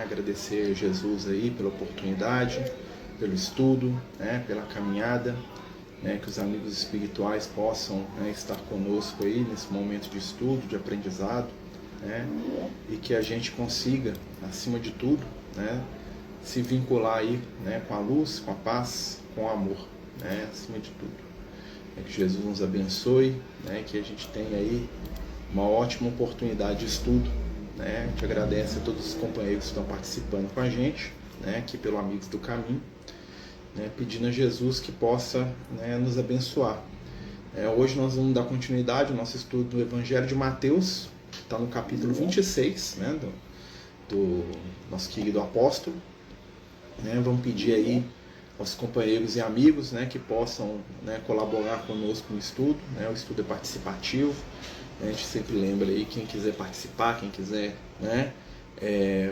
Agradecer a Jesus aí pela oportunidade, pelo estudo, né? Pela caminhada, né? Que os amigos espirituais possam, né, estar conosco aí nesse momento de estudo, de aprendizado, né? E que a gente consiga, acima de tudo, né, se vincular aí, né, com a luz, com a paz, com o amor, né, acima de tudo. Que Jesus nos abençoe, né, que a gente tenha aí uma ótima oportunidade de estudo, né. A gente agradece a todos os companheiros que estão participando com a gente, né, aqui pelo Amigos do Caminho, né, pedindo a Jesus que possa, né, nos abençoar. Hoje nós vamos dar continuidade ao nosso estudo do Evangelho de Mateus, que está no capítulo 26, né, do nosso querido apóstolo. Né, vamos pedir aí aos companheiros e amigos, né, que possam, né, colaborar conosco no estudo, né, o estudo é participativo, né, a gente sempre lembra aí, quem quiser participar, quem quiser, né,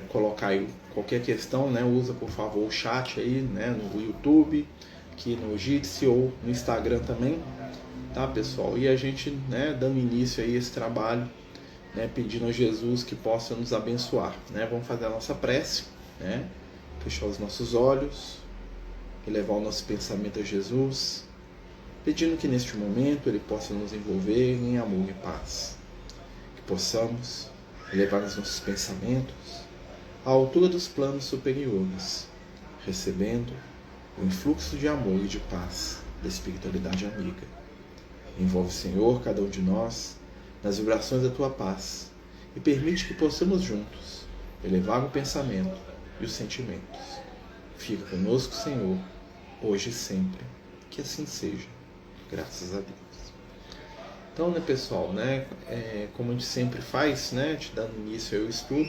colocar aí qualquer questão, né, usa por favor o chat aí, né, no YouTube, aqui no Jitsi ou no Instagram também, tá, pessoal? E a gente, né, dando início aí a esse trabalho, né, pedindo a Jesus que possa nos abençoar, né? Vamos fazer a nossa prece, né? Fechar os nossos olhos, elevar o nosso pensamento a Jesus, pedindo que neste momento Ele possa nos envolver em amor e paz. Que possamos elevar os nossos pensamentos à altura dos planos superiores, recebendo o influxo de amor e de paz da espiritualidade amiga. Envolve, Senhor, cada um de nós nas vibrações da Tua paz e permite que possamos juntos elevar o pensamento e os sentimentos. Fica conosco, Senhor, hoje e sempre. Que assim seja. Graças a Deus. Então, né, pessoal, né, como a gente sempre faz, né, te dando início ao estudo,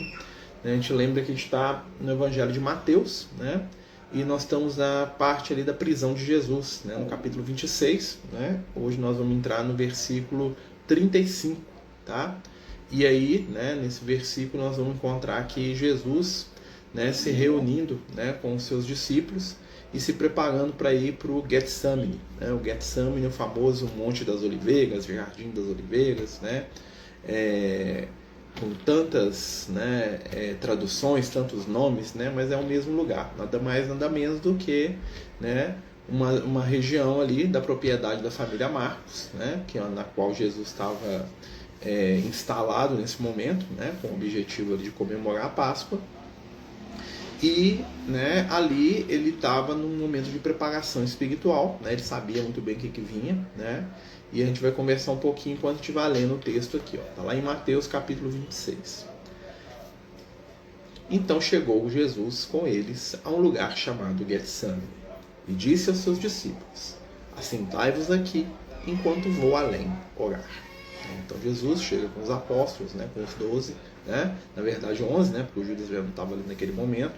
né, a gente lembra que a gente está no Evangelho de Mateus, né, e nós estamos na parte ali da prisão de Jesus, né, no capítulo 26, né, hoje nós vamos entrar no versículo 35, tá? E aí, né, nesse versículo nós vamos encontrar aqui Jesus, né, se reunindo, né, com os seus discípulos e se preparando para ir para o Getsemane, né? O Getsemane é o famoso Monte das Oliveiras, Jardim das Oliveiras, né? Com tantas, né, traduções, tantos nomes, né? Mas é o mesmo lugar, nada mais, nada menos do que, né, uma região ali da propriedade da família Marcos, né, que é na qual Jesus estava instalado nesse momento, né, com o objetivo ali de comemorar a Páscoa. E, né, ali ele estava num momento de preparação espiritual, né, ele sabia muito bem o que vinha, né, e a gente vai conversar um pouquinho enquanto estiver lendo o texto aqui, ó, tá lá em Mateus capítulo 26. Então chegou Jesus com eles a um lugar chamado Getsemane e disse aos seus discípulos: assentai-vos aqui enquanto vou além orar. Então Jesus chega com os apóstolos, né, com os 12, né, na verdade 11, né, porque o Judas já não estava ali naquele momento,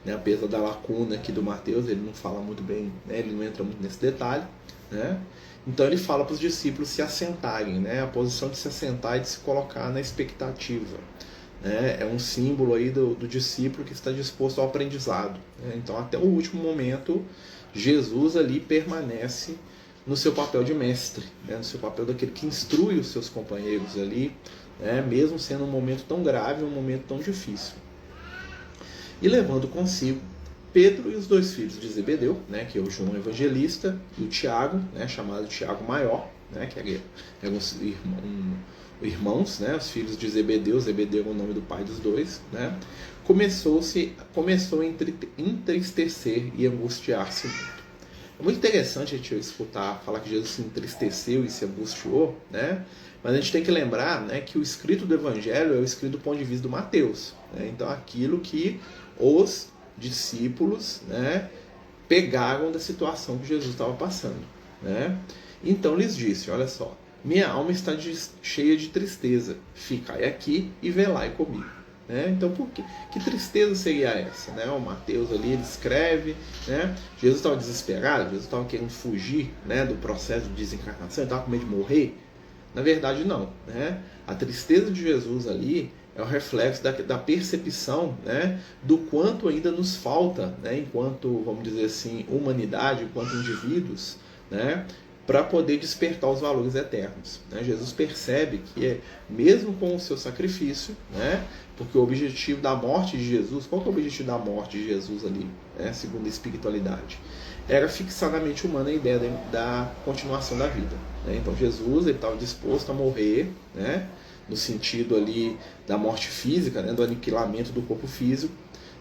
né, apesar da lacuna aqui do Mateus, ele não fala muito bem, né, ele não entra muito nesse detalhe, né. Então ele fala para os discípulos se assentarem, né, a posição de se assentar e de se colocar na expectativa, né, é um símbolo aí do discípulo que está disposto ao aprendizado, né. Então até o último momento Jesus ali permanece no seu papel de mestre, né, no seu papel daquele que instrui os seus companheiros ali, né, mesmo sendo um momento tão grave, um momento tão difícil. E levando consigo Pedro e os 2 filhos de Zebedeu, né, que é o João Evangelista, e o Tiago, né, chamado Tiago Maior, né, que eram os irmãos, né, os filhos de Zebedeu. Zebedeu é o nome do pai dos dois, né, começou a entristecer e angustiar-se muito. É muito interessante a gente escutar falar que Jesus se entristeceu e se angustiou, né? Mas a gente tem que lembrar, né, que o escrito do Evangelho é o escrito do ponto de vista do Mateus, né? Então aquilo que os discípulos, né, pegaram da situação que Jesus estava passando, né? Então lhes disse: olha só, minha alma está cheia de tristeza, ficai aqui e velai comigo. Então, que tristeza seria essa? Né? O Mateus ali, ele escreve, né? Jesus estava desesperado, Jesus estava querendo fugir, né, do processo de desencarnação, ele estava com medo de morrer. Na verdade, não, né? A tristeza de Jesus ali é o reflexo da percepção, né, do quanto ainda nos falta, né, enquanto, vamos dizer assim, humanidade, enquanto indivíduos, né, para poder despertar os valores eternos, né? Jesus percebe que, mesmo com o seu sacrifício, né, Porque o objetivo da morte de Jesus, qual que é o objetivo da morte de Jesus ali, né, segundo a espiritualidade? Era fixar na mente humana a ideia da continuação da vida, né? Então Jesus estava disposto a morrer, né, no sentido ali da morte física, né, do aniquilamento do corpo físico,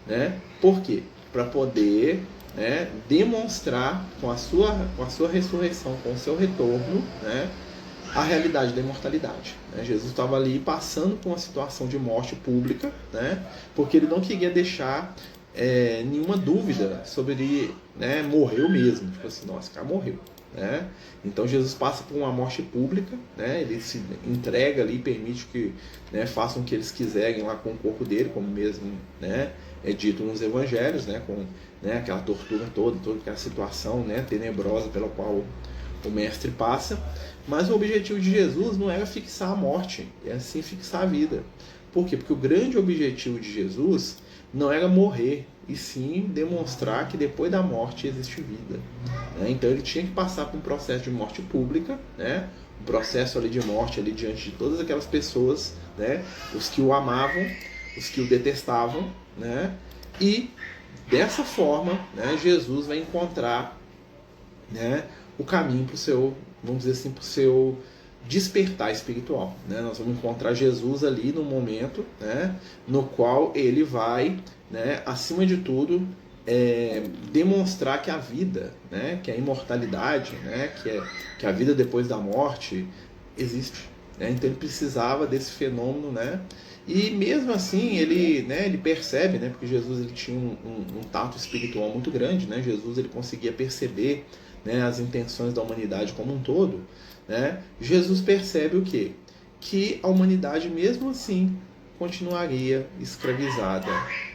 né? Por quê? Para poder, né, demonstrar com a sua ressurreição, com o seu retorno, né, a realidade da imortalidade, né? Jesus estava ali passando por uma situação de morte pública, né, porque ele não queria deixar nenhuma dúvida sobre ele, né, morreu mesmo, tipo assim, nossa, esse cara morreu, né? Então Jesus passa por uma morte pública, né? Ele se entrega ali, permite que, né, façam o que eles quiserem lá com o corpo dele, como mesmo, né, é dito nos evangelhos, né, com, né, aquela tortura toda aquela situação, né, tenebrosa pela qual o mestre passa. Mas o objetivo de Jesus não era fixar a morte, é sim fixar a vida. Por quê? Porque o grande objetivo de Jesus não era morrer, e sim demonstrar que depois da morte existe vida, né? Então ele tinha que passar por um processo de morte pública, né? Um processo ali de morte ali diante de todas aquelas pessoas, né? Os que o amavam, os que o detestavam, né? E dessa forma, né, Jesus vai encontrar, né, o caminho para o seu, vamos dizer assim, para o seu despertar espiritual, né? Nós vamos encontrar Jesus ali no momento, né, no qual ele vai, né, acima de tudo, demonstrar que a vida, né, que a imortalidade, né, que a vida depois da morte existe, né? Então ele precisava desse fenômeno, né? E mesmo assim ele, né, ele percebe, né, porque Jesus ele tinha um tato espiritual muito grande, né? Jesus ele conseguia perceber, né, as intenções da humanidade como um todo, né? Jesus percebe o quê? Que a humanidade mesmo assim continuaria escravizada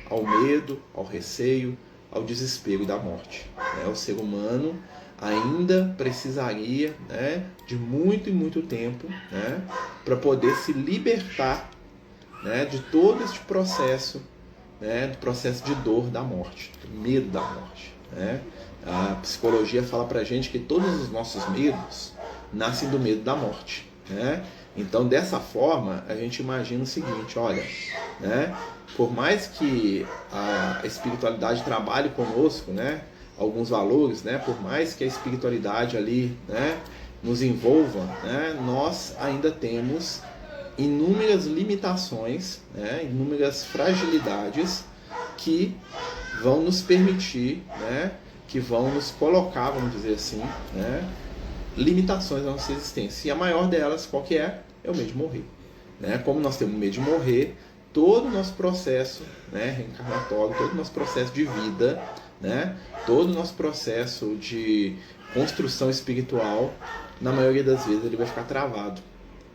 ao medo, ao receio, ao desespero da morte, né? O ser humano ainda precisaria, né, de muito e muito tempo, né, para poder se libertar, né, de todo este processo, né, do processo de dor da morte, do medo da morte, né? A psicologia fala pra gente que todos os nossos medos nascem do medo da morte, né? Então, dessa forma, a gente imagina o seguinte, olha, né, por mais que a espiritualidade trabalhe conosco, né, alguns valores, né, por mais que a espiritualidade ali, né, nos envolva, né, nós ainda temos inúmeras limitações, né, inúmeras fragilidades que vão nos permitir, né, que vão nos colocar, vamos dizer assim, né, limitações na nossa existência. E a maior delas, qual que é? É o medo de morrer, né? Como nós temos medo de morrer, todo o nosso processo, né, reencarnatório, todo o nosso processo de vida, né, todo o nosso processo de construção espiritual, na maioria das vezes ele vai ficar travado.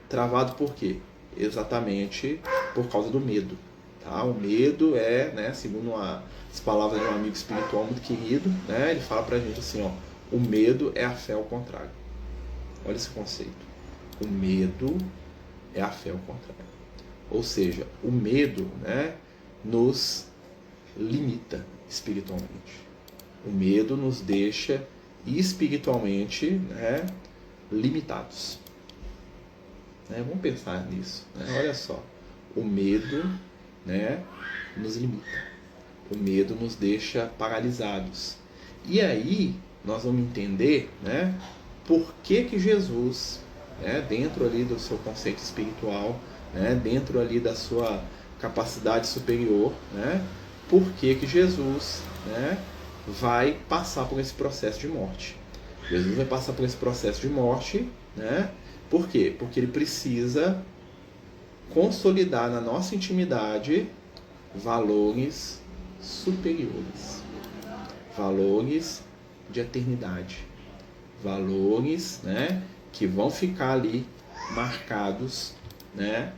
Travado por quê? Exatamente por causa do medo. Tá? O medo é, né, segundo as palavras de um amigo espiritual muito querido, né, ele fala pra gente assim, ó, o medo é a fé ao contrário. Olha esse conceito. O medo é a fé ao contrário. Ou seja, o medo, né, nos limita espiritualmente. O medo nos deixa espiritualmente, né, limitados. Né? Vamos pensar nisso. Né? Olha só. O medo, né, nos limita. O medo nos deixa paralisados. E aí nós vamos entender, né, por que Jesus, né, dentro ali do seu conceito espiritual, né, dentro ali da sua capacidade superior, né, por que Jesus, né, vai passar por esse processo de morte. Jesus vai passar por esse processo de morte, né? Por quê? Porque ele precisa consolidar na nossa intimidade valores superiores, valores de eternidade, valores, né, que vão ficar ali marcados, né,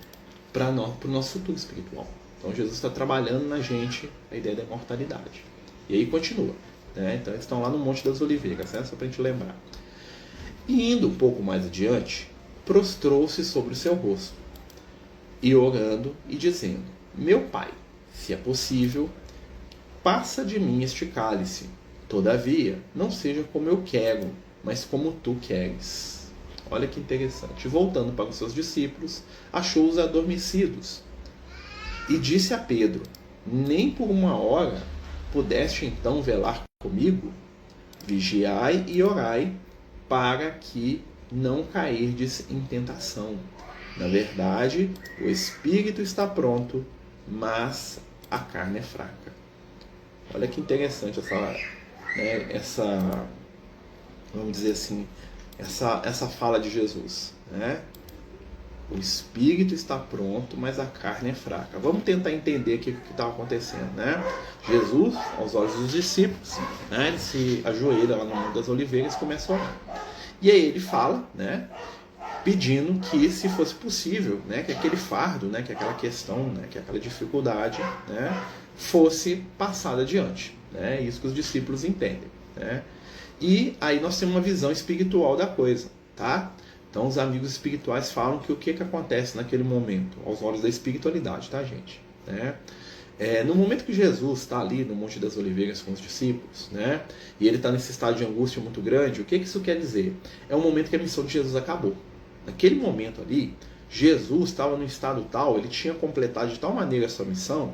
para o nosso futuro espiritual. Então Jesus está trabalhando na gente a ideia da imortalidade. E aí continua, né? Então eles estão lá no Monte das Oliveiras, né? Só para a gente lembrar. E indo um pouco mais adiante, prostrou-se sobre o seu rosto, e orando e dizendo: Meu Pai, se é possível, passa de mim este cálice. Todavia, não seja como eu quero, mas como tu queres. Olha que interessante. Voltando para os seus discípulos, achou-os adormecidos E disse a Pedro: nem por uma hora pudeste então velar comigo? Vigiai e orai, para que não cairdes em tentação. Na verdade, o espírito está pronto, mas a carne é fraca. Olha que interessante essa vamos dizer assim, essa fala de Jesus, né? O espírito está pronto, mas a carne é fraca. Vamos tentar entender o que estava acontecendo, né? Jesus, aos olhos dos discípulos, né, ele se ajoelha lá no Monte das Oliveiras e começa a orar. E aí ele fala, né, pedindo que, se fosse possível, né, que aquele fardo, né, que aquela questão, né, que aquela dificuldade, né, fosse passada adiante. Né? Isso que os discípulos entendem. Né? E aí nós temos uma visão espiritual da coisa, tá? Então os amigos espirituais falam que o que acontece naquele momento, aos olhos da espiritualidade, tá, gente? Né? No momento que Jesus está ali no Monte das Oliveiras com os discípulos, né? E ele está nesse estado de angústia muito grande, o que isso quer dizer? É um momento que a missão de Jesus acabou. Naquele momento ali, Jesus estava num estado tal, ele tinha completado de tal maneira a sua missão,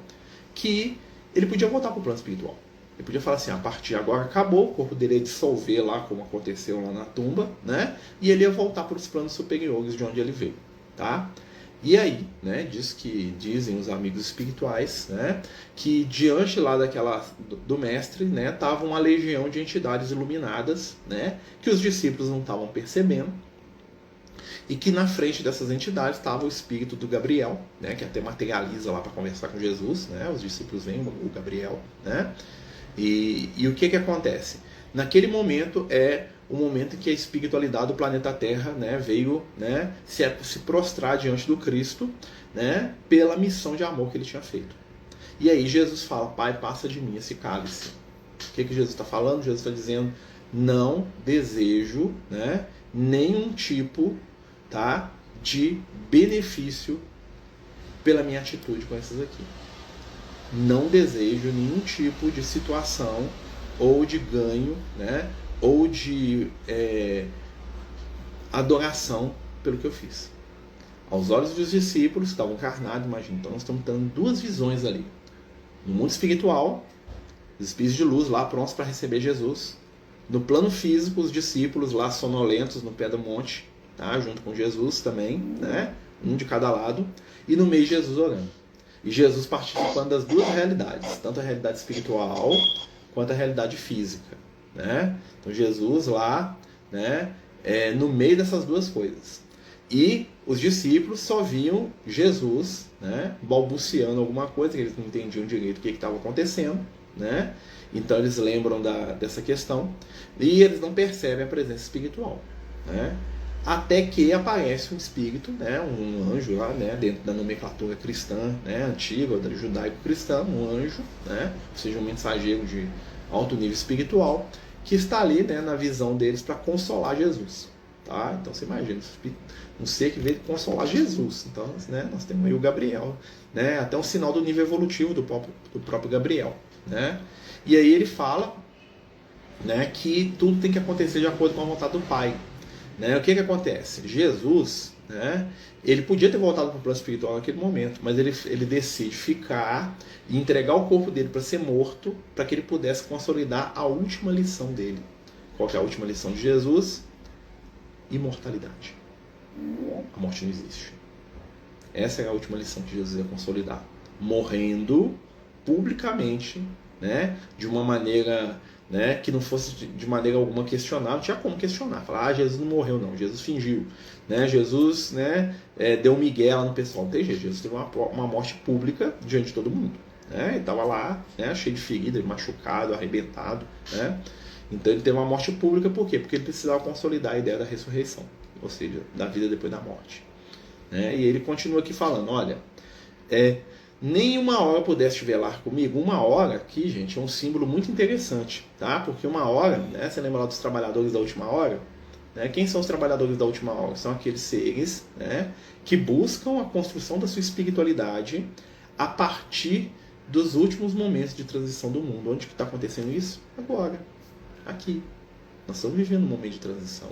que ele podia voltar para o plano espiritual. Ele podia falar assim, a partir de agora acabou, o corpo dele ia dissolver lá, como aconteceu lá na tumba, né? E ele ia voltar para os planos superiores de onde ele veio, tá? E aí, né, dizem os amigos espirituais, né, que diante lá do mestre, né, tava uma legião de entidades iluminadas, né, que os discípulos não estavam percebendo, e que na frente dessas entidades estava o espírito do Gabriel, né, que até materializa lá para conversar com Jesus, né, os discípulos veem o Gabriel, né, e o que acontece? Naquele momento é o momento em que a espiritualidade do planeta Terra, né, veio, né, se prostrar diante do Cristo, né, pela missão de amor que ele tinha feito. E aí Jesus fala, Pai, passa de mim esse cálice. O que Jesus está falando? Jesus está dizendo, não desejo, né, nenhum tipo, tá, de benefício pela minha atitude com essas aqui. Não desejo nenhum tipo de situação ou de ganho, né, ou de adoração pelo que eu fiz. Aos olhos dos discípulos que estavam encarnados, imagina, então nós estamos dando duas visões ali. No mundo espiritual, os espíritos de luz lá prontos para receber Jesus. No plano físico, os discípulos lá sonolentos no pé do monte, tá, junto com Jesus também, né, um de cada lado, e no meio Jesus orando. E Jesus participando das duas realidades, tanto a realidade espiritual quanto a realidade física. Né? Então Jesus lá, né, no meio dessas duas coisas. E os discípulos só viam Jesus, né, balbuciando alguma coisa, que eles não entendiam direito o que estava acontecendo. Né? Então eles lembram dessa questão e eles não percebem a presença espiritual. Né? Até que aparece um espírito, né, um anjo lá, né, dentro da nomenclatura cristã, né, antiga, da judaico-cristã, um anjo, né, ou seja, um mensageiro de alto nível espiritual, que está ali, né, na visão deles para consolar Jesus. Tá? Então você imagina, um ser que veio consolar Jesus. Então, né, nós temos aí o Gabriel, né, até um sinal do nível evolutivo do próprio Gabriel. Né? E aí ele fala, né, que tudo tem que acontecer de acordo com a vontade do Pai. Né? O que acontece? Jesus, né, ele podia ter voltado para o plano espiritual naquele momento, mas ele decide ficar e entregar o corpo dele para ser morto, para que ele pudesse consolidar a última lição dele. Qual que é a última lição de Jesus? Imortalidade. A morte não existe. Essa é a última lição que Jesus ia consolidar. Morrendo publicamente, né, de uma maneira, né, que não fosse de maneira alguma questionar, não tinha como questionar, falar, Jesus não morreu não, Jesus fingiu, né, Jesus, né, deu migué lá no pessoal, não tem jeito, Jesus teve uma morte pública diante de todo mundo, né, ele estava lá, né, cheio de ferida, machucado, arrebentado, né, então ele teve uma morte pública, por quê? Porque ele precisava consolidar a ideia da ressurreição, ou seja, da vida depois da morte, né, e ele continua aqui falando, olha, nem uma hora pudeste velar comigo. Uma hora aqui, gente, é um símbolo muito interessante, tá? Porque uma hora, né, você lembra lá dos trabalhadores da última hora? Né? Quem são os trabalhadores da última hora? São aqueles seres, né, que buscam a construção da sua espiritualidade a partir dos últimos momentos de transição do mundo. Onde que está acontecendo isso? Agora, aqui. Nós estamos vivendo um momento de transição.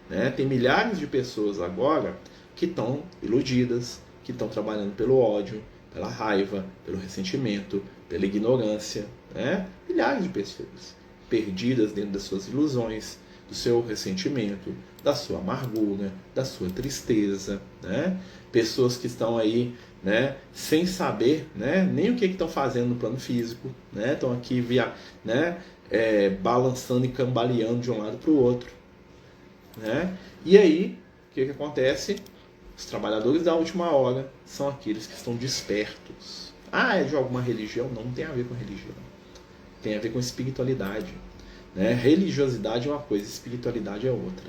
Né? Tem milhares de pessoas agora que estão iludidas, que estão trabalhando pelo ódio, pela raiva, pelo ressentimento, pela ignorância, né? Milhares de pessoas perdidas dentro das suas ilusões, do seu ressentimento, da sua amargura, da sua tristeza, né? Pessoas que estão aí, né, sem saber, né, nem o que estão fazendo no plano físico, né? Estão aqui balançando e cambaleando de um lado para o outro, né? E aí, o que acontece? Os trabalhadores da última hora são aqueles que estão despertos. É de alguma religião? Não tem a ver com religião. Tem a ver com espiritualidade. Né? Religiosidade é uma coisa, espiritualidade é outra.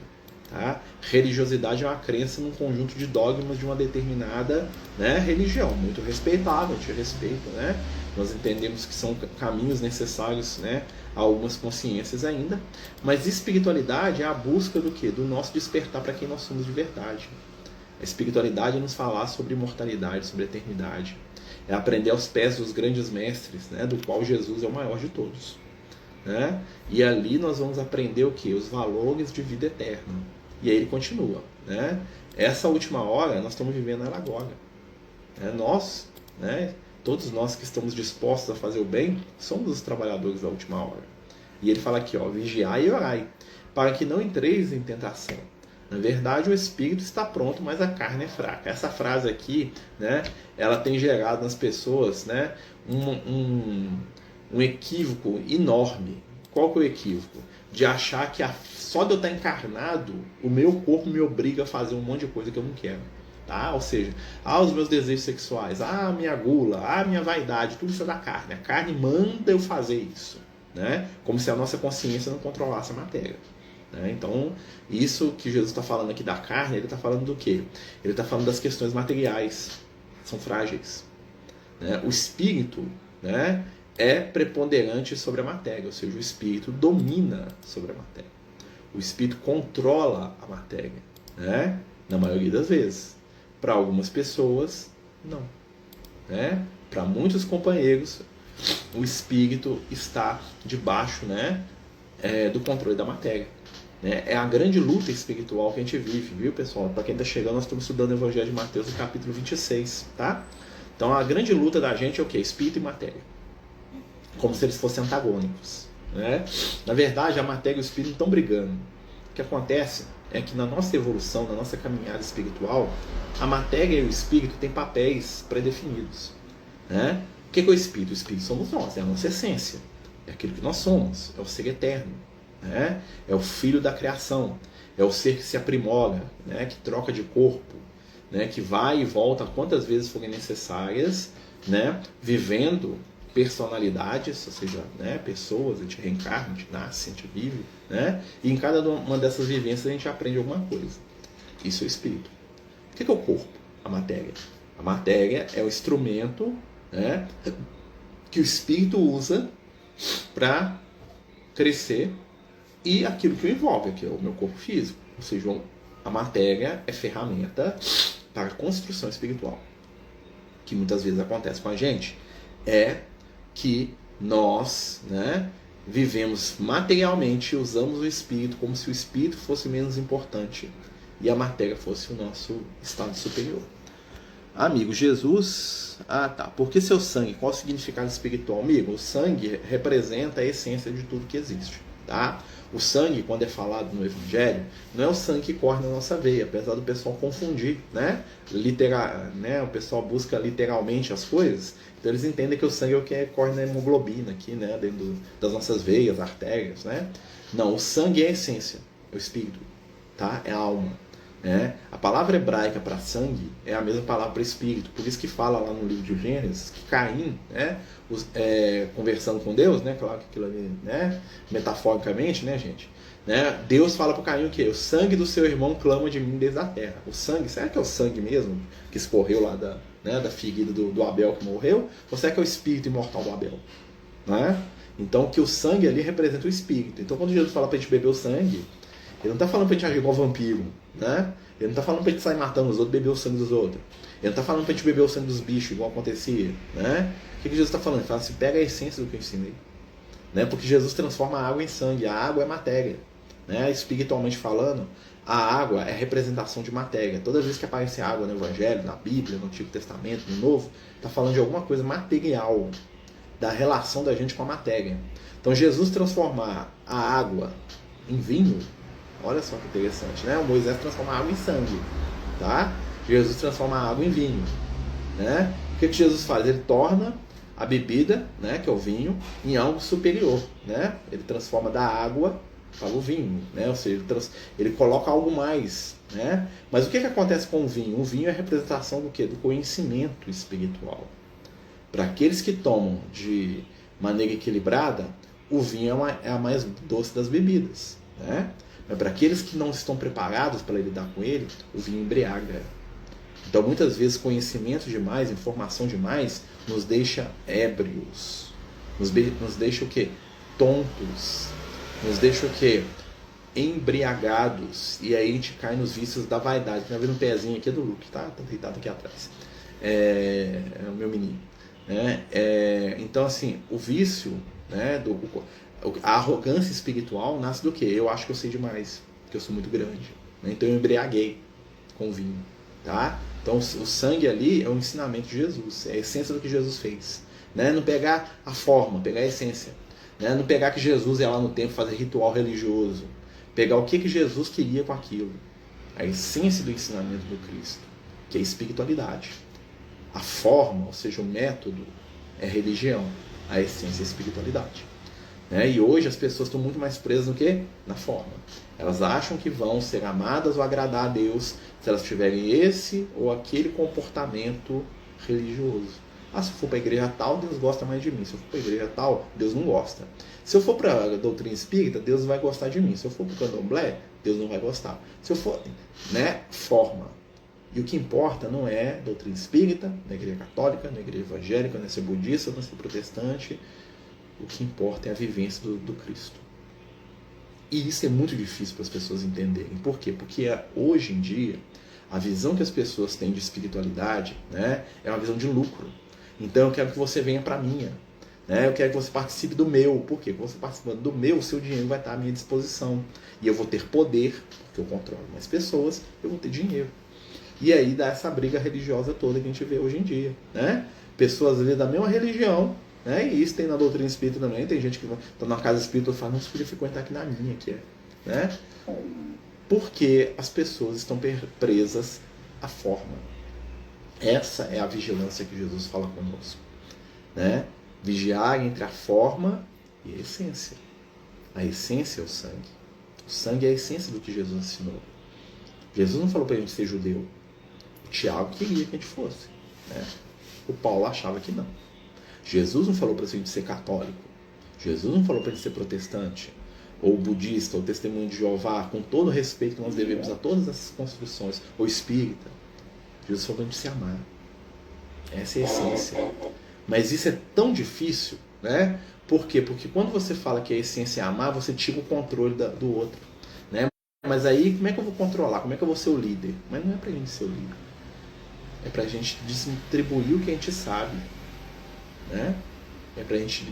Tá? Religiosidade é uma crença num conjunto de dogmas de uma determinada, né, religião. Muito respeitável, te respeito. Né? Nós entendemos que são caminhos necessários, né, a algumas consciências ainda. Mas espiritualidade é a busca do quê? Do nosso despertar para quem nós somos de verdade. A espiritualidade é nos falar sobre imortalidade, sobre eternidade. É aprender aos pés dos grandes mestres, né, do qual Jesus é o maior de todos. Né? E ali nós vamos aprender o quê? Os valores de vida eterna. E aí ele continua. Né? Essa última hora, nós estamos vivendo ela agora. Nós, né, todos nós que estamos dispostos a fazer o bem, somos os trabalhadores da última hora. E ele fala aqui, vigiai e orai, para que não entreis em tentação. Na verdade, o espírito está pronto, mas a carne é fraca. Essa frase aqui, né, ela tem gerado nas pessoas, né, um equívoco enorme. Qual que é o equívoco? De achar que só de eu estar encarnado, o meu corpo me obriga a fazer um monte de coisa que eu não quero. Tá? Ou seja, os meus desejos sexuais, a minha gula, a minha vaidade, tudo isso é da carne. A carne manda eu fazer isso. Né? Como se a nossa consciência não controlasse a matéria. Então, isso que Jesus está falando aqui da carne, ele está falando do quê? Ele está falando das questões materiais, são frágeis. O espírito, né, é preponderante sobre a matéria, ou seja, o espírito domina sobre a matéria. O espírito controla a matéria, né, na maioria das vezes. Para algumas pessoas, não. Para muitos companheiros, o espírito está debaixo, né, do controle da matéria. É a grande luta espiritual que a gente vive, viu, pessoal? Para quem está chegando, nós estamos estudando o Evangelho de Mateus, no capítulo 26, tá? Então, a grande luta da gente é o quê? Espírito e matéria. Como se eles fossem antagônicos. Né? Na verdade, a matéria e o espírito estão brigando. O que acontece é que na nossa evolução, na nossa caminhada espiritual, a matéria e o espírito têm papéis pré-definidos. Né? O que é o espírito? O espírito somos nós, é a nossa essência. É aquilo que nós somos, é o ser eterno. Né? É o filho da criação, é o ser que se aprimora, né? Que troca de corpo, né? Que vai e volta quantas vezes forem necessárias, né? Vivendo personalidades, ou seja, né? Pessoas, a gente reencarna, a gente nasce, a gente vive, né? E em cada uma dessas vivências a gente aprende alguma coisa. Isso é o espírito. O que é o corpo? A matéria. A matéria é o instrumento, né? Que o espírito usa para crescer. E aquilo que o envolve, que é o meu corpo físico. Ou seja, a matéria é ferramenta para a construção espiritual. O que muitas vezes acontece com a gente é que nós, né, vivemos materialmente, usamos o espírito como se o espírito fosse menos importante e a matéria fosse o nosso estado superior. Amigo, Jesus... Por que seu sangue? Qual o significado espiritual? Amigo, o sangue representa a essência de tudo que existe. Tá? O sangue, quando é falado no Evangelho, não é o sangue que corre na nossa veia, apesar do pessoal confundir, né? O pessoal busca literalmente as coisas, então eles entendem que o sangue é o que corre na hemoglobina aqui, né? Dentro das nossas veias, artérias, né? Não, o sangue é a essência, é o espírito, tá? É a alma. Né? A palavra hebraica para sangue é a mesma palavra para espírito, por isso que fala lá no livro de Gênesis que Caim, né, conversando com Deus, né, claro que aquilo ali, né, metaforicamente, né, gente, né, Deus fala para Caim o quê? O sangue do seu irmão clama de mim desde a terra. O sangue, será que é o sangue mesmo que escorreu lá da ferida do Abel que morreu? Ou será que é o espírito imortal do Abel? Né? Então que o sangue ali representa o espírito. Então quando Jesus fala para a gente beber o sangue, ele não está falando para a gente agir igual vampiro, né? Ele não está falando para a gente sair matando os outros, beber o sangue dos outros. Ele não está falando para a gente beber o sangue dos bichos, igual acontecia, né? O que Jesus está falando? Ele fala assim, pega a essência do que eu ensinei. Né? Porque Jesus transforma a água em sangue, a água é matéria. né? Espiritualmente falando, a água é representação de matéria. Toda vez que aparece água no Evangelho, na Bíblia, no Antigo Testamento, no Novo, está falando de alguma coisa material, da relação da gente com a matéria. Então Jesus transformar a água em vinho, olha só que interessante, né? O Moisés transforma a água em sangue, tá? Jesus transforma a água em vinho, né? O que Jesus faz? Ele torna a bebida, né, que é o vinho, em algo superior, né? Ele transforma da água para o vinho, né? Ou seja, ele coloca algo mais, né? Mas o que acontece com o vinho? O vinho é a representação do quê? Do conhecimento espiritual. Para aqueles que tomam de maneira equilibrada, o vinho é a mais doce das bebidas, né? Mas para aqueles que não estão preparados para lidar com ele, o vinho embriaga. Então, muitas vezes, conhecimento demais, informação demais, nos deixa ébrios. Nos deixa o quê? Tontos. Nos deixa o quê? Embriagados. E aí a gente cai nos vícios da vaidade. Tá vendo um pezinho aqui do Luke, tá? Tá deitado aqui atrás. É o meu menino. Né? Então, assim, o vício, né, a arrogância espiritual nasce do quê? Eu acho que eu sei demais, que eu sou muito grande. Né? Então eu embriaguei com o vinho. Tá? Então o sangue ali é o ensinamento de Jesus, é a essência do que Jesus fez, né? Não pegar a forma, pegar a essência, né? Não pegar que Jesus ia lá no templo fazer ritual religioso, pegar o que Jesus queria com aquilo, a essência do ensinamento do Cristo, que é a espiritualidade. A forma, ou seja, o método, é religião, a essência é a espiritualidade. Né? E hoje as pessoas estão muito mais presas no que? Na forma. Elas acham que vão ser amadas ou agradar a Deus se elas tiverem esse ou aquele comportamento religioso. Ah, se eu for para a igreja tal, Deus gosta mais de mim. Se eu for para a igreja tal, Deus não gosta. Se eu for para a doutrina espírita, Deus vai gostar de mim. Se eu for para o candomblé, Deus não vai gostar. Se eu for, né, forma. E o que importa não é doutrina espírita, não é igreja católica, não é igreja evangélica, não é ser budista, não é ser protestante. O que importa é a vivência do Cristo. E isso é muito difícil para as pessoas entenderem. Por quê? Porque hoje em dia, a visão que as pessoas têm de espiritualidade, né, é uma visão de lucro. Então eu quero que você venha para a minha. Né? Eu quero que você participe do meu. Por quê? Porque você participando do meu, o seu dinheiro vai estar à minha disposição. E eu vou ter poder, porque eu controlo mais pessoas, eu vou ter dinheiro. E aí dá essa briga religiosa toda que a gente vê hoje em dia. Né? Pessoas, às vezes, da mesma religião, né? E isso tem na doutrina espírita também. Tem gente que está na casa espírita e fala, não, você podia ficar aqui na minha. Aqui, né? Porque as pessoas estão presas à forma. Essa é a vigilância que Jesus fala conosco. Né? Vigiar entre a forma e a essência. A essência é o sangue. O sangue é a essência do que Jesus ensinou. Jesus não falou para a gente ser judeu. O Tiago queria que a gente fosse. Né? O Paulo achava que não. Jesus não falou para a gente ser católico. Jesus não falou para a gente ser protestante, ou budista, ou testemunho de Jeová, com todo o respeito que nós devemos a todas essas construções, ou espírita. Jesus falou para a gente se amar. Essa é a essência. Mas isso é tão difícil, né? Por quê? Porque quando você fala que a essência é amar, você tira o controle do outro. Né? Mas aí, como é que eu vou controlar? Como é que eu vou ser o líder? Mas não é pra gente ser o líder. É pra gente distribuir o que a gente sabe. Né? É pra gente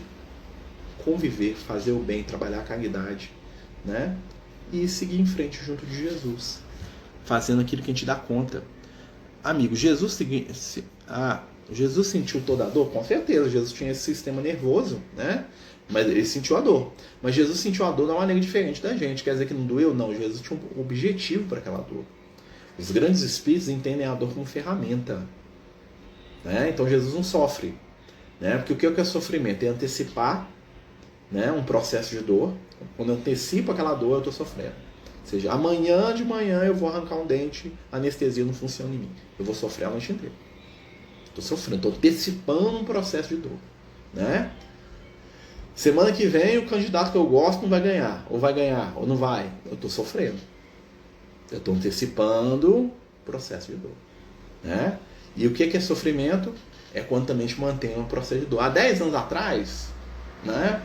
conviver, fazer o bem, trabalhar a caridade. Né? E seguir em frente junto de Jesus. Fazendo aquilo que a gente dá conta. Amigo, Jesus sentiu toda a dor? Com certeza, Jesus tinha esse sistema nervoso, né? Mas ele sentiu a dor. Mas Jesus sentiu a dor de uma maneira diferente da gente. Quer dizer que não doeu? Não. Jesus tinha um objetivo para aquela dor. Os grandes espíritos entendem a dor como ferramenta. Né? Então Jesus não sofre. Né? Porque o que é sofrimento? É antecipar, né, um processo de dor. Quando eu antecipo aquela dor, eu estou sofrendo. Ou seja, amanhã de manhã eu vou arrancar um dente, a anestesia não funciona em mim. Eu vou sofrer a noite inteira. Estou sofrendo, estou antecipando um processo de dor. Né? Semana que vem o candidato que eu gosto não vai ganhar. Ou vai ganhar, ou não vai. Eu estou sofrendo. Eu estou antecipando o processo de dor. Né? E o que é sofrimento? É quando também te mantém um processo de dor. Há 10 anos atrás, né,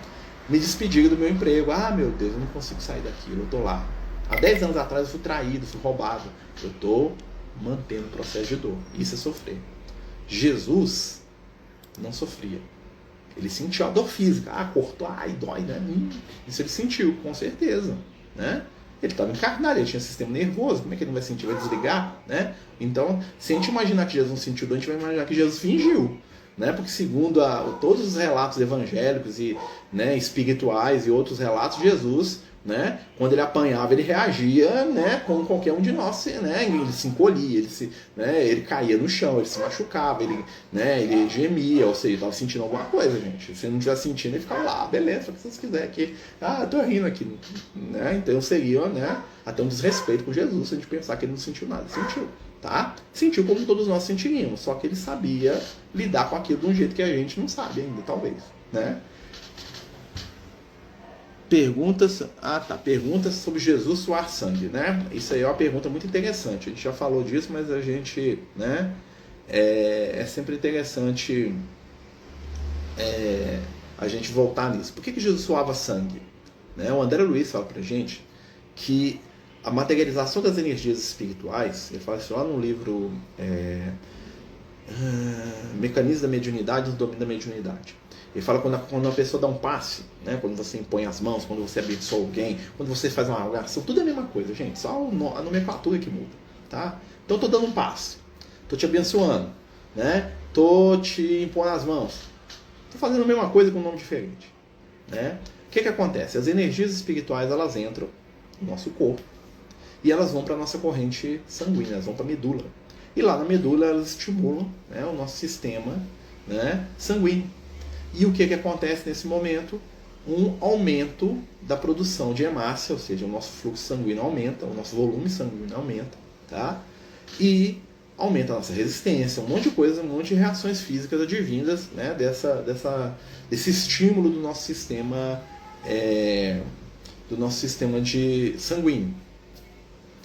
me despediram do meu emprego. Ah, meu Deus, eu não consigo sair daquilo, eu estou lá. Há 10 anos atrás eu fui traído, fui roubado. Eu estou mantendo o processo de dor. Isso é sofrer. Jesus não sofria. Ele sentiu a dor física. Ah, cortou, ai, dói, né? Isso ele sentiu, com certeza. Né? Ele estava encarnado, ele tinha sistema nervoso, como é que ele não vai sentir? Vai desligar, né? Então, se a gente imaginar que Jesus não sentiu dor, a gente vai imaginar que Jesus fingiu, né? Porque segundo todos os relatos evangélicos e, né, espirituais e outros relatos, Jesus, né, quando ele apanhava, ele reagia, né, como qualquer um de nós, né, ele se encolhia, ele caía no chão, ele se machucava, ele gemia, ou seja, estava sentindo alguma coisa, gente. Se ele não estivesse sentindo, ele ficava lá, beleza, o que vocês quiserem aqui, tô rindo aqui, né, então seria, né, até um desrespeito com Jesus se a gente pensar que ele não sentiu nada. Sentiu, tá? Sentiu como todos nós sentiríamos, só que ele sabia lidar com aquilo de um jeito que a gente não sabe ainda, talvez, né? Perguntas sobre Jesus suar sangue, né? Isso aí é uma pergunta muito interessante. A gente já falou disso, mas a gente, né? É sempre interessante a gente voltar nisso. Por que Jesus suava sangue? Né? O André Luiz fala pra gente que a materialização das energias espirituais, ele fala isso lá no livro Mecanismo da Mediunidade e o Domínio da Mediunidade. Ele fala quando uma pessoa dá um passe, né? Quando você impõe as mãos, quando você abençoa alguém, quando você faz uma oração, tudo é a mesma coisa, gente. Só a nomenclatura que muda, tá? Então eu tô dando um passe, tô te abençoando, né? Tô te impondo as mãos. Tô fazendo a mesma coisa com um nome diferente, né? O que acontece? As energias espirituais, elas entram no nosso corpo e elas vão para a nossa corrente sanguínea, elas vão para a medula. E lá na medula elas estimulam, né, o nosso sistema, né, sanguíneo. E o que acontece nesse momento? Um aumento da produção de hemácia, ou seja, o nosso fluxo sanguíneo aumenta, o nosso volume sanguíneo aumenta, tá? E aumenta a nossa resistência, um monte de coisa, um monte de reações físicas advindas, né, desse estímulo do nosso sistema de sanguíneo.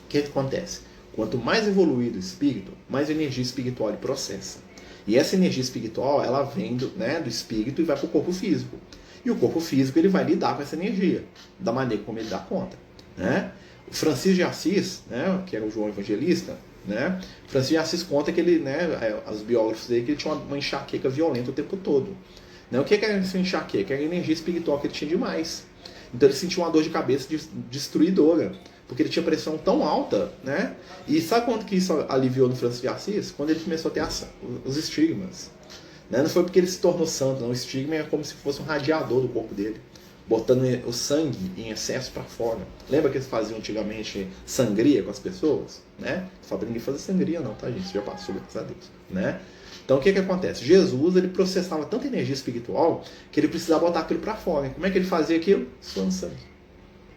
O que acontece? Quanto mais evoluído o espírito, mais energia espiritual ele processa. E essa energia espiritual, ela vem do espírito e vai para o corpo físico. E o corpo físico, ele vai lidar com essa energia, da maneira como ele dá conta, né? O Francisco de Assis, né, que era o João Evangelista, né? Francisco de Assis conta que ele, né, os biógrafos dele, que ele tinha uma enxaqueca violenta o tempo todo. Né? O que era essa enxaqueca? Era a energia espiritual que ele tinha demais. Então ele sentia uma dor de cabeça destruidora, porque ele tinha pressão tão alta, né? E sabe quando que isso aliviou no Francisco de Assis? Quando ele começou a ter os estigmas. Né? Não foi porque ele se tornou santo, não. O estigma é como se fosse um radiador do corpo dele, botando o sangue em excesso para fora. Lembra que eles faziam antigamente sangria com as pessoas? Né? Não sabia ninguém fazer sangria não, tá, gente? Isso já passou, graças a Deus. Né? Então o que acontece? Jesus, ele processava tanta energia espiritual que ele precisava botar aquilo para fora. Como é que ele fazia aquilo? Suando sangue.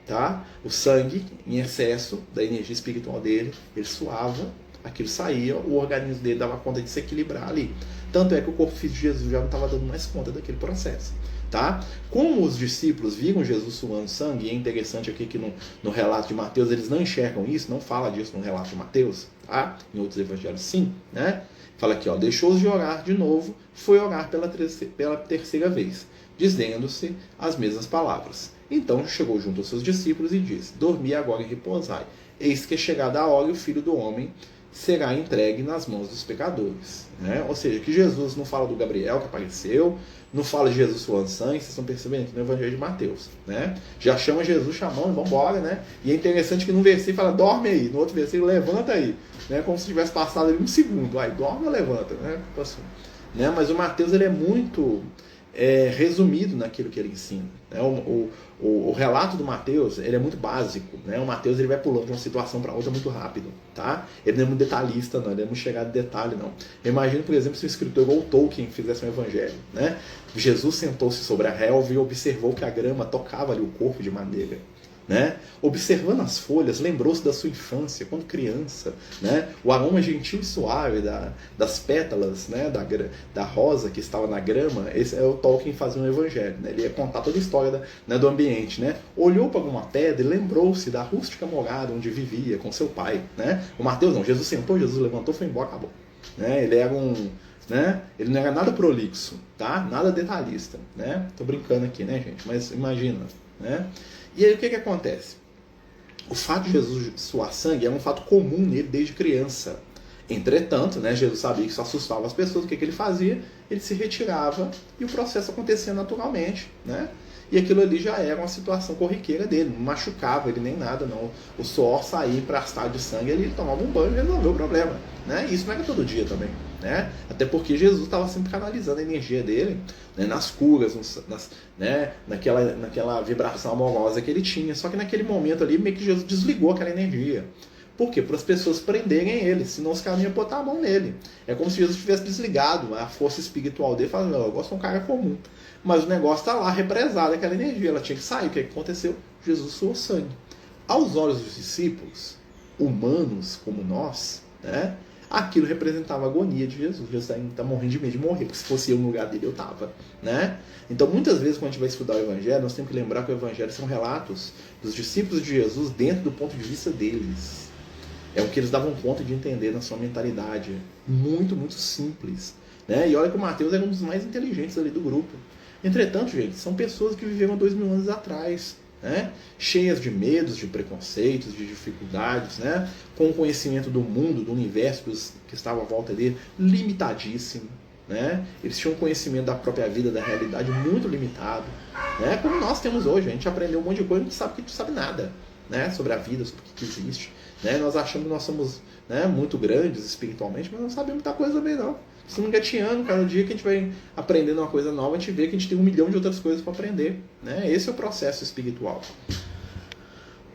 Tá? O sangue em excesso da energia espiritual dele, ele suava, aquilo saía, o organismo dele dava conta de se equilibrar ali. Tanto é que o corpo físico de Jesus já não estava dando mais conta daquele processo. Tá? Como os discípulos viram Jesus suando sangue, e é interessante aqui que no relato de Mateus eles não enxergam isso, não fala disso no relato de Mateus, tá? Em outros evangelhos sim, né? Fala aqui, ó, deixou-os de orar de novo, foi orar pela terceira vez, dizendo-se as mesmas palavras. Então chegou junto aos seus discípulos e disse, dormi agora e repousai, eis que é chegada a hora e o Filho do Homem será entregue nas mãos dos pecadores. Né? Ou seja, que Jesus não fala do Gabriel que apareceu, não fala de Jesus suando sangue, vocês estão percebendo aqui no Evangelho de Mateus. Né? Já chama Jesus chamando, vamos embora, né? E é interessante que num versículo fala, dorme aí, no outro versículo, levanta aí. Né? Como se tivesse passado ali um segundo, aí dorme ou levanta. Né? Assim, né? Mas o Mateus ele é muito resumido naquilo que ele ensina. Né? O relato do Mateus ele é muito básico. Né? O Mateus ele vai pulando de uma situação para outra muito rápido. Tá? Ele não é muito detalhista, não. Ele não é muito chegado em detalhe, não. Imagina, por exemplo, se um escritor igual o Tolkien fizesse um evangelho. Né? Jesus sentou-se sobre a relva e observou que a grama tocava ali o corpo de maneira. Né? Observando as folhas, lembrou-se da sua infância, quando criança, né? O aroma gentil e suave das pétalas, né? da rosa que estava na grama. Esse é o Tolkien fazendo um evangelho, né? Ele ia contar toda a história do ambiente. Né? Olhou para alguma pedra e lembrou-se da rústica morada onde vivia com seu pai. Né? O Mateus não, Jesus sentou, Jesus levantou, foi embora, acabou. Né? Ele era né? Ele não era nada prolixo, tá? Nada detalhista. Né? Tô brincando aqui, né, gente? Mas imagina, né? E aí o que acontece? O fato de Jesus suar sangue é um fato comum nele desde criança. Entretanto, né, Jesus sabia que isso assustava as pessoas. O que ele fazia? Ele se retirava e o processo acontecia naturalmente. Né? e aquilo ali já era uma situação corriqueira dele, não machucava ele nem nada, não. O suor saía emprastado de sangue, ele tomava um banho e resolveu o problema, né? Isso não era todo dia também, né? Até porque Jesus estava sempre canalizando a energia dele, né, nas curas, né, naquela vibração amorosa que ele tinha. Só que naquele momento ali, meio que Jesus desligou aquela energia. Por quê? Para as pessoas prenderem ele, senão os caras não iam botar a mão nele. É como se Jesus tivesse desligado a força espiritual dele, falando, eu gosto de um cara comum. Mas o negócio está lá, represado, aquela energia, ela tinha que sair. O que aconteceu? Jesus suou sangue. Aos olhos dos discípulos, humanos como nós, né, aquilo representava a agonia de Jesus. Jesus ainda está morrendo de medo de morrer, porque se fosse eu no lugar dele, eu estava. Né? Então, muitas vezes, quando a gente vai estudar o Evangelho, nós temos que lembrar que o Evangelho são relatos dos discípulos de Jesus dentro do ponto de vista deles. É o que eles davam conta de entender na sua mentalidade. Muito, muito simples. Né? E olha que o Mateus era um dos mais inteligentes ali do grupo. Entretanto, gente, são pessoas que viveram 2000 anos atrás. Né? Cheias de medos, de preconceitos, de dificuldades, né? Com o conhecimento do mundo, do universo que estava à volta dele, limitadíssimo. Né? Eles tinham um conhecimento da própria vida, da realidade muito limitado. Né? Como nós temos hoje. A gente aprendeu um monte de coisa e a gente sabe que a gente não sabe nada, né? Sobre a vida, sobre o que existe. Né? Nós achamos que nós somos, né, muito grandes espiritualmente, mas não sabemos muita coisa também não. Estamos engatinhando, cada dia que a gente vai aprendendo uma coisa nova, a gente vê que a gente tem 1 milhão de outras coisas para aprender. Né? Esse é o processo espiritual.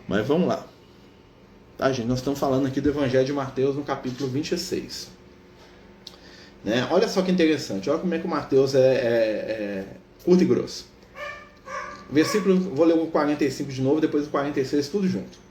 Mas vamos lá. Tá, gente? Nós estamos falando aqui do Evangelho de Mateus no capítulo 26. Né? Olha só que interessante. Olha como é que o Mateus é curto e grosso. Versículo, vou ler o 45 de novo, depois o 46, tudo junto.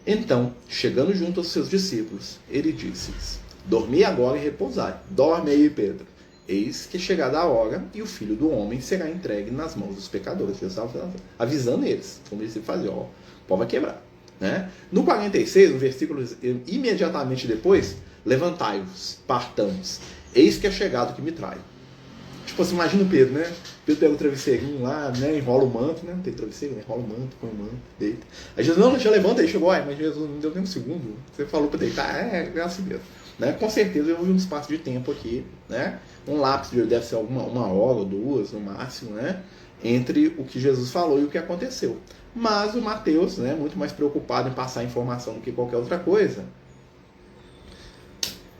Então, chegando junto aos seus discípulos, ele disse-lhes, dormi agora e repousai. Dorme aí, Pedro. Eis que chegada a hora, e o Filho do Homem será entregue nas mãos dos pecadores. Jesus estava avisando eles, como ele sempre fazia, ó, o pau vai quebrar. Né? No 46, no versículo imediatamente depois, levantai-vos, partamos. Eis que é chegado que me trai. Tipo assim, imagina o Pedro, né? Pedro pega o travesseirinho lá, né? Enrola o manto, né? Não tem travesseiro, né? Enrola o manto, põe o manto, deita. Aí Jesus, não, já levanta aí, chegou. Mas Jesus não deu nem um segundo. Você falou para deitar, é assim mesmo. Né? Com certeza houve um espaço de tempo aqui, né? Um lapso deve ser uma hora ou 2, no máximo, né? Entre o que Jesus falou e o que aconteceu. Mas o Mateus, né? Muito mais preocupado em passar a informação do que qualquer outra coisa,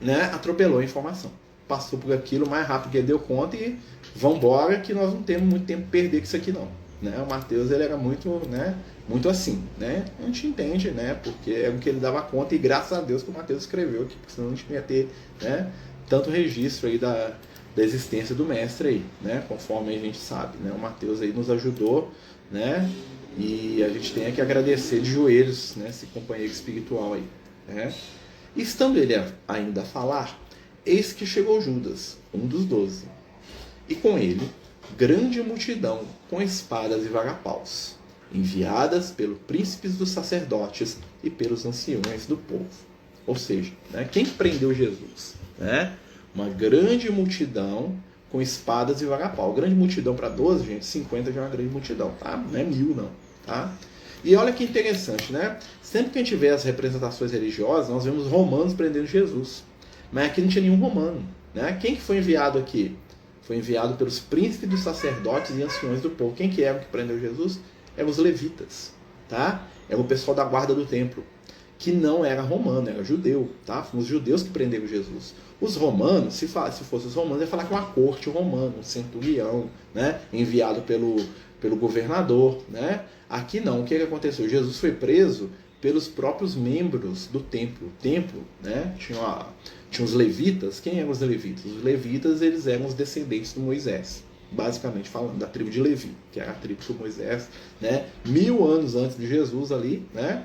né? Atropelou a informação. Passou por aquilo mais rápido que ele deu conta e vambora que nós não temos muito tempo para perder com isso aqui não. Né? O Mateus ele era muito, né, muito assim. Né? A gente entende, né, porque é o que ele dava conta e graças a Deus que o Mateus escreveu aqui, porque senão a gente não ia ter, né, tanto registro aí da existência do mestre aí, né, conforme a gente sabe. Né? O Mateus aí nos ajudou, né, e a gente tem que agradecer de joelhos, né, esse companheiro espiritual aí. Né? E estando ele ainda a falar, eis que chegou Judas, um dos 12, e com ele grande multidão com espadas e varapaus, enviadas pelos príncipes dos sacerdotes e pelos anciões do povo. Ou seja, né, quem prendeu Jesus? Né? Uma grande multidão com espadas e varapau. Grande multidão para 12, gente, 50 já é uma grande multidão, tá? Não é 1000 não, tá? E olha que interessante, né? Sempre que a gente vê as representações religiosas, nós vemos romanos prendendo Jesus. Mas aqui não tinha nenhum romano. Né? Quem que foi enviado aqui? Foi enviado pelos príncipes dos sacerdotes e anciões do povo. Quem que era que prendeu Jesus? Eram os levitas. Tá? Era o pessoal da guarda do templo. Que não era romano, era judeu. Tá? Foram os judeus que prenderam Jesus. Os romanos, se fossem os romanos, ia falar que é uma corte romana, um centurião, né? Enviado pelo governador. Né? Aqui não. O que aconteceu? Jesus foi preso pelos próprios membros do templo. O templo, né? Tinha os levitas. Quem eram os levitas? Os levitas, eles eram os descendentes de Moisés, basicamente falando, da tribo de Levi, que era a tribo que Moisés, né, 1000 anos antes de Jesus ali, né,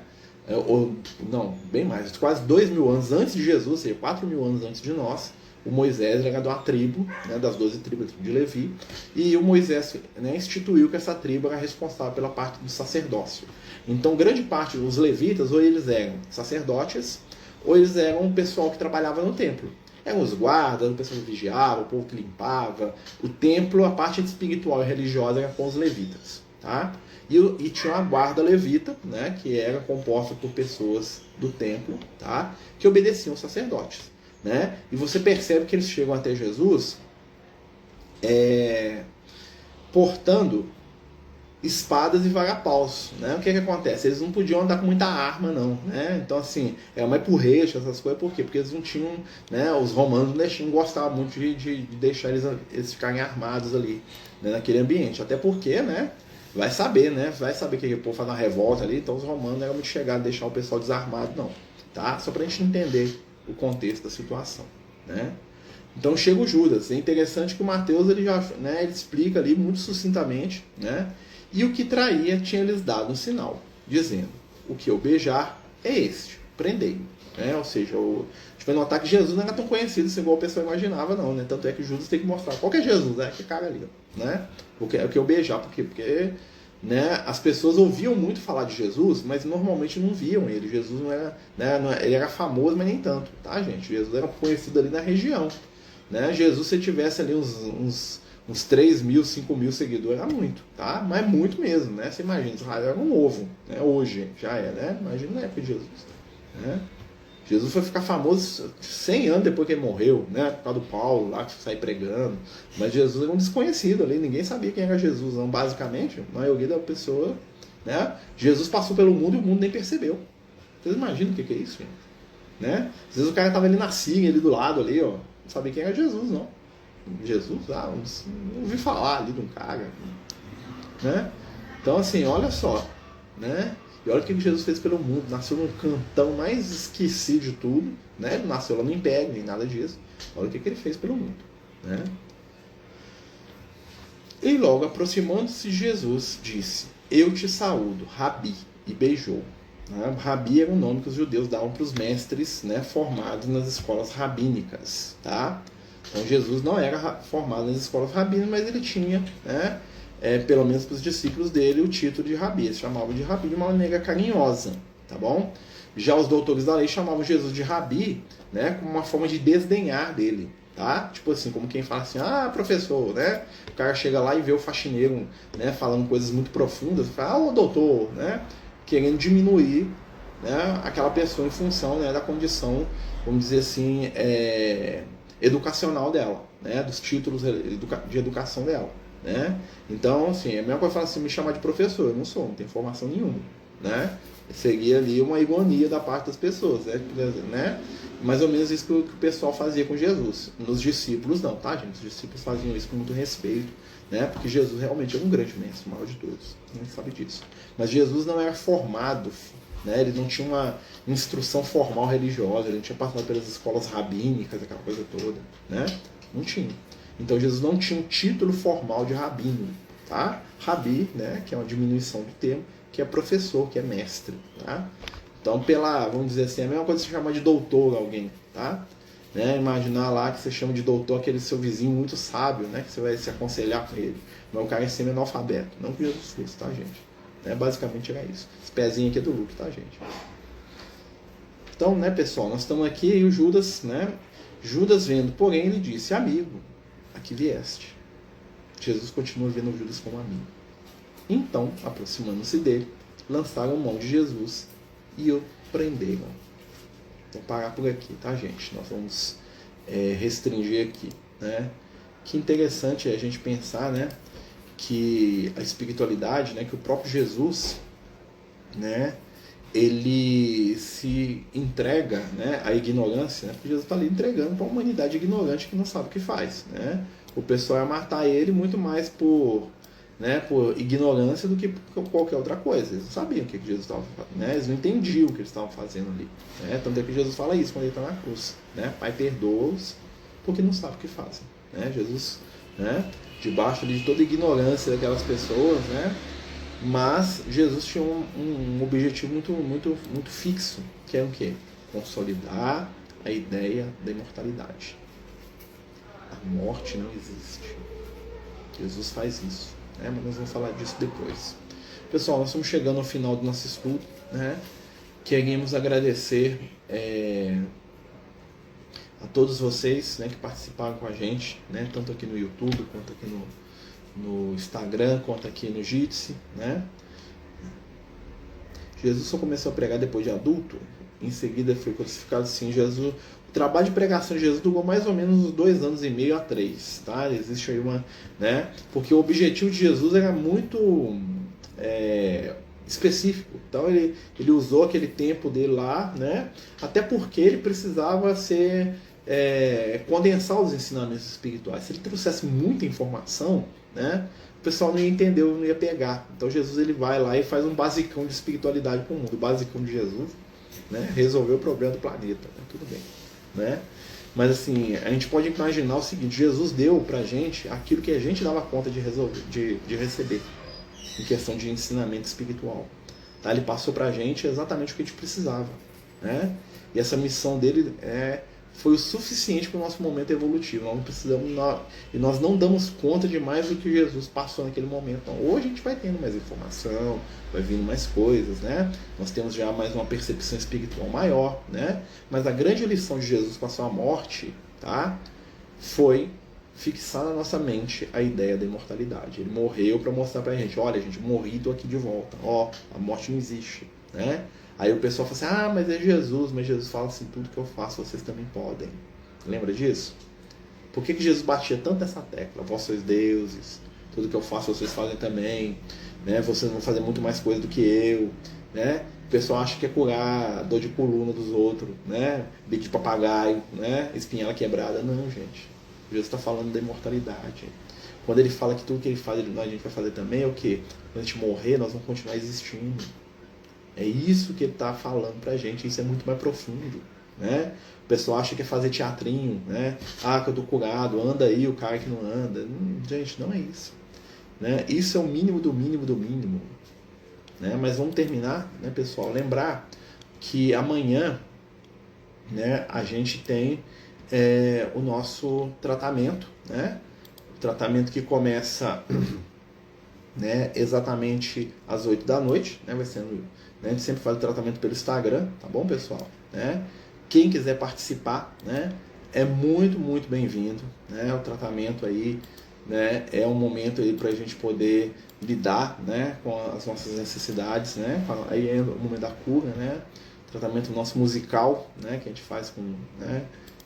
ou não, bem mais, quase 2000 anos antes de Jesus, ou seja, 4000 anos antes de nós, o Moisés era de uma tribo, né, das 12 tribos de Levi, e o Moisés, né, instituiu que essa tribo era responsável pela parte do sacerdócio. Então, grande parte dos levitas, ou eles eram sacerdotes, ou eles eram o pessoal que trabalhava no templo. Eram os guardas, o pessoal que vigiava, o povo que limpava. O templo, a parte espiritual e religiosa era com os levitas. Tá? E tinha uma guarda levita, né, que era composta por pessoas do templo, tá, que obedeciam aos sacerdotes. Né? E você percebe que eles chegam até Jesus portando espadas e varapaus, né? O que acontece? Eles não podiam andar com muita arma, não, né? Então, assim, mais porrete, essas coisas, por quê? Porque eles não tinham, né? Os romanos não gostavam muito de deixar eles ficarem armados ali, né? Naquele ambiente, até porque, né? Vai saber, né? Vai saber que o povo faz uma revolta ali, então os romanos não eram muito chegados a deixar o pessoal desarmado, não, tá? Só pra gente entender o contexto da situação, né? Então chega o Judas. É interessante que o Mateus ele já, né, ele explica ali muito sucintamente, né? E o que traía tinha lhes dado um sinal, dizendo: o que eu beijar é este, prendei-me. Né? Ou seja, a gente vai notar que Jesus não era tão conhecido assim, igual a pessoa imaginava, não. Né? Tanto é que Judas tem que mostrar qual que é Jesus, né? Que cara ali. Né? O que eu beijar, por quê? Porque, né, as pessoas ouviam muito falar de Jesus, mas normalmente não viam ele. Jesus não era, né, ele era famoso, mas nem tanto, tá, gente? Jesus era conhecido ali na região. Né? Jesus, se tivesse ali uns 3 mil, 5 mil seguidores, era muito, tá? Mas muito mesmo, né? Você imagina, Israel era um ovo, né? Hoje já é, né? Imagina na época de Jesus, né? Jesus foi ficar famoso 100 anos depois que ele morreu, né? Por causa do Paulo lá, que sai pregando. Mas Jesus era um desconhecido ali, ninguém sabia quem era Jesus, não. Basicamente, a maioria da pessoa, né? Jesus passou pelo mundo e o mundo nem percebeu. Vocês imaginam o que é isso, gente? Né? Às vezes o cara tava ali na Síria, ali do lado, ali, ó. Não sabia quem era Jesus, não. Jesus, não ouvi falar ali de um cara, né? Então, assim, olha só, né? E olha o que Jesus fez pelo mundo. Nasceu no cantão mais esquecido de tudo, né? Não nasceu lá no Império, nem nada disso. Olha o que ele fez pelo mundo, né? E logo, aproximando-se de Jesus, disse: eu te saúdo, Rabi, e beijou. Né? Rabi era o nome que os judeus davam para os mestres, né, formados nas escolas rabínicas, tá? Então Jesus não era formado nas escolas rabinas, mas ele tinha, né, pelo menos para os discípulos dele, o título de Rabi. Eles chamavam de Rabi de uma maneira carinhosa, tá bom? Já os doutores da lei chamavam Jesus de Rabi, né, como uma forma de desdenhar dele, tá? Tipo assim, como quem fala assim: ah, professor, né? O cara chega lá e vê o faxineiro, né, falando coisas muito profundas, fala: ah, ô doutor, né? Querendo diminuir, né, aquela pessoa em função, né, da condição, vamos dizer assim, educacional dela, né, dos títulos de educação dela, né? Então, assim, é a mesma coisa falar assim, me chamar de professor, eu não sou, não tenho formação nenhuma, né? Seria ali uma ironia da parte das pessoas, né? Mais ou menos isso que o pessoal fazia com Jesus. Nos discípulos não, tá, gente? Os discípulos faziam isso com muito respeito, né? Porque Jesus realmente é um grande mestre, o maior de todos, a gente sabe disso. Mas Jesus não era formado, né? Ele não tinha uma instrução formal religiosa, ele não tinha passado pelas escolas rabínicas, aquela coisa toda, né? Não tinha. Então Jesus não tinha um título formal de rabino, tá? Rabi, né? Que é uma diminuição do termo, que é professor, que é mestre, tá? Então, vamos dizer assim, é a mesma coisa que você chamar de doutor alguém, tá? Né? Imaginar lá que você chama de doutor aquele seu vizinho muito sábio, né? Que você vai se aconselhar com ele. Mas o cara é semi-analfabeto. Não que Jesus fosse, tá, gente? Né? Basicamente era isso. Esse pezinho aqui é do Luke, tá, gente? Então, né, pessoal, nós estamos aqui e o Judas, né? Judas vendo, porém, ele disse: amigo, aqui vieste. Jesus continua vendo Judas como amigo. Então, aproximando-se dele, lançaram mão de Jesus e o prenderam. Vou parar por aqui, tá, gente? Nós vamos restringir aqui, né? Que interessante é a gente pensar, né, que a espiritualidade, né, que o próprio Jesus, né, ele se entrega, né, à ignorância, né? Porque Jesus está ali entregando para uma humanidade ignorante que não sabe o que faz, né? O pessoal ia matar ele muito mais por ignorância do que por qualquer outra coisa. Eles não sabiam o que Jesus estava fazendo, né? Eles não entendiam o que eles estavam fazendo ali, né? Tanto é que Jesus fala isso quando ele está na cruz, né? Pai, perdoa-os porque não sabem o que fazem, né? Jesus, né, debaixo ali de toda a ignorância daquelas pessoas, né? Mas Jesus tinha um objetivo muito fixo, que é o quê? Consolidar a ideia da imortalidade. A morte não existe. Jesus faz isso, né? Mas nós vamos falar disso depois. Pessoal, nós estamos chegando ao final do nosso estudo, né? Queremos agradecer a todos vocês, né, que participaram com a gente, né? Tanto aqui no YouTube, quanto aqui no Instagram, quanto aqui no Jitsi, né? Jesus só começou a pregar depois de adulto, em seguida foi crucificado. Assim, o trabalho de pregação de Jesus durou mais ou menos uns 2 anos e meio a 3, tá? Existe aí né? Porque o objetivo de Jesus era muito específico. Então ele usou aquele tempo dele lá, né? Até porque ele precisava condensar os ensinamentos espirituais. Se ele trouxesse muita informação, né? O pessoal não ia entender, não ia pegar. Então Jesus ele vai lá e faz um basicão de espiritualidade para o mundo. O basicão de Jesus, né? Resolveu o problema do planeta, né? Tudo bem, né? Mas assim, a gente pode imaginar o seguinte: Jesus deu pra gente aquilo que a gente dava conta de resolver, de receber, em questão de ensinamento espiritual. Tá? Ele passou pra gente exatamente o que a gente precisava, né? E essa missão dele foi o suficiente para o nosso momento evolutivo. Nós não precisamos, e nós não damos conta de mais do que Jesus passou naquele momento. Então, hoje a gente vai tendo mais informação, vai vindo mais coisas, né? Nós temos já mais uma percepção espiritual maior, né? Mas a grande lição de Jesus com a sua morte, tá? Foi fixar na nossa mente a ideia da imortalidade. Ele morreu para mostrar pra gente: olha, gente, morri e tô aqui de volta. Ó, a morte não existe, né? Aí o pessoal fala assim: ah, mas é Jesus. Mas Jesus fala assim: tudo que eu faço vocês também podem. Lembra disso? Por que Jesus batia tanto nessa tecla? Vós sois deuses, tudo que eu faço vocês fazem também, né? Vocês vão fazer muito mais coisa do que eu, né? O pessoal acha que é curar a dor de coluna dos outros, né? Bico de papagaio, né? Espinhela quebrada. Não, gente. Jesus está falando da imortalidade. Quando ele fala que tudo que ele faz, a gente vai fazer também, é o quê? Quando a gente morrer, nós vamos continuar existindo. É isso que ele está falando pra gente. Isso é muito mais profundo, né? O pessoal acha que é fazer teatrinho, né? Ah, que eu tô curado, anda aí o cara que não anda. Gente, não é isso, né? Isso é o mínimo do mínimo do mínimo, né? Mas vamos terminar, né, pessoal? Lembrar que amanhã, né, a gente tem o nosso tratamento, né? O tratamento que começa, né, exatamente às 8 da noite, né? Vai sendo, né, a gente sempre faz o tratamento pelo Instagram, tá bom, pessoal? Né? Quem quiser participar, né, é muito, muito bem-vindo, né? O tratamento aí, né, é um momento aí para a gente poder lidar, né, com as nossas necessidades, né? Aí é o momento da cura, né? O tratamento nosso musical, né, que a gente faz com, né,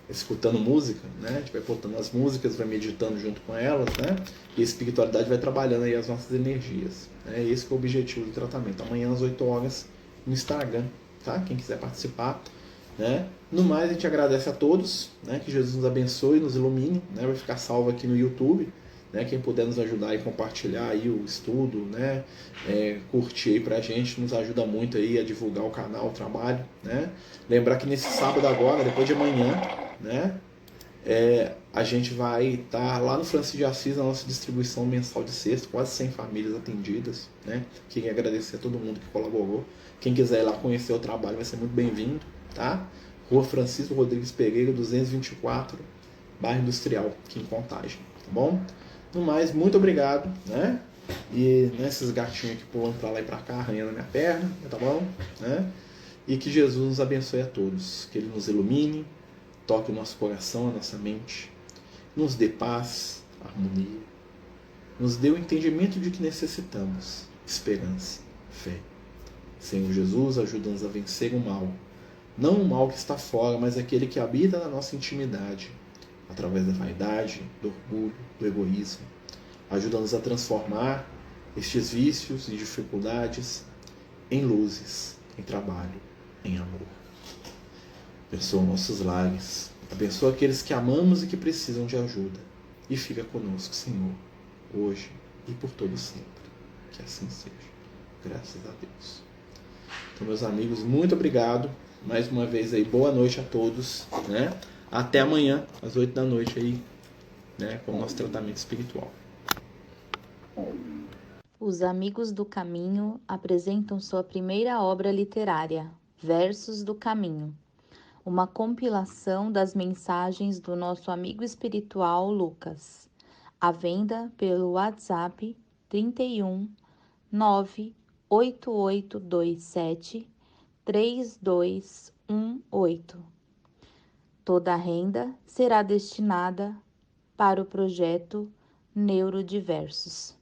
escutando música, né? A gente vai botando as músicas, vai meditando junto com elas, né? E a espiritualidade vai trabalhando aí as nossas energias, né? Esse que é o objetivo do tratamento. Amanhã às 8 horas no Instagram, tá? Quem quiser participar, né? No mais, a gente agradece a todos, né? Que Jesus nos abençoe, nos ilumine, né? Vai ficar salvo aqui no YouTube, né? Quem puder nos ajudar e compartilhar aí o estudo, né? Curtir aí pra gente, nos ajuda muito aí a divulgar o canal, o trabalho, né? Lembrar que nesse sábado agora, depois de amanhã, né? A gente vai estar lá no Francisco de Assis, na nossa distribuição mensal de cesta, quase 100 famílias atendidas, né? Queria agradecer a todo mundo que colaborou. Quem quiser ir lá conhecer o trabalho vai ser muito bem-vindo, tá? Rua Francisco Rodrigues Pereira, 224, bairro Industrial, aqui em Contagem, tá bom? No mais, muito obrigado, né? E esses gatinhos aqui pulando pra lá e pra cá, arranhando a minha perna, tá bom? Né? E que Jesus nos abençoe a todos, que Ele nos ilumine, toque o nosso coração, a nossa mente, nos dê paz, harmonia, nos dê o entendimento de que necessitamos, esperança, fé. Senhor Jesus, ajuda-nos a vencer o mal, não o mal que está fora, mas aquele que habita na nossa intimidade, através da vaidade, do orgulho, do egoísmo. Ajuda-nos a transformar estes vícios e dificuldades em luzes, em trabalho, em amor. Abençoa nossos lares, abençoa aqueles que amamos e que precisam de ajuda. E fica conosco, Senhor, hoje e por todo sempre. Que assim seja. Graças a Deus. Então, meus amigos, muito obrigado. Mais uma vez aí, boa noite a todos, né? Até amanhã, às 8 da noite aí, né, com o nosso tratamento espiritual. Os Amigos do Caminho apresentam sua primeira obra literária, Versos do Caminho, uma compilação das mensagens do nosso amigo espiritual Lucas, à venda pelo WhatsApp 31 98827 3218. Toda a renda será destinada para o projeto Neurodiversos.